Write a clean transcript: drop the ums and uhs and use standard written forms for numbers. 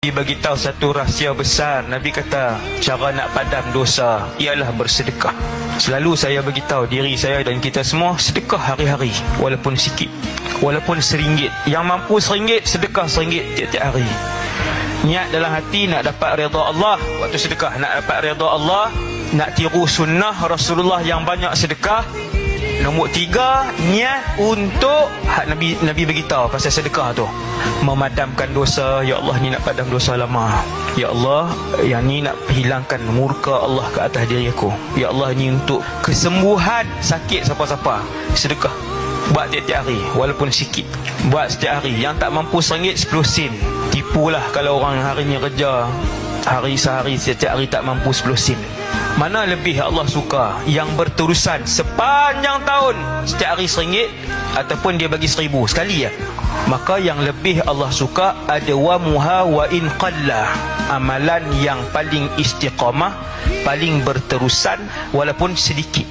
Nabi bagi tahu satu rahsia besar. Nabi kata cara nak padam dosa ialah bersedekah. Selalu saya bagi tahu diri saya dan kita semua, sedekah hari-hari walaupun sikit, walaupun RM1. Yang mampu RM1, sedekah RM1 tiap-tiap hari. Niat dalam hati nak dapat redha Allah waktu sedekah, nak dapat redha Allah, nak tiru sunnah Rasulullah yang banyak sedekah. Nombor 3, niat untuk Nabi bagi tahu pasal sedekah tu, memadamkan dosa. Ya Allah, ni nak padam dosa lama. Ya Allah, yang ni nak hilangkan murka Allah ke atas diri aku. Ya Allah, ni untuk kesembuhan sakit siapa-siapa. Sedekah buat tiap-tiap hari walaupun sikit. Buat setiap hari. Yang tak mampu RM1, 10 sen. Tipulah kalau orang harinya kerja sehari setiap hari tak mampu 10 sen. Mana lebih Allah suka? Yang berterusan sepanjang tahun setiap hari RM1, ataupun dia bagi RM1,000 sekali ya? Maka yang lebih Allah suka ada wa muha wa in qalla, amalan yang paling istiqamah, paling berterusan walaupun sedikit.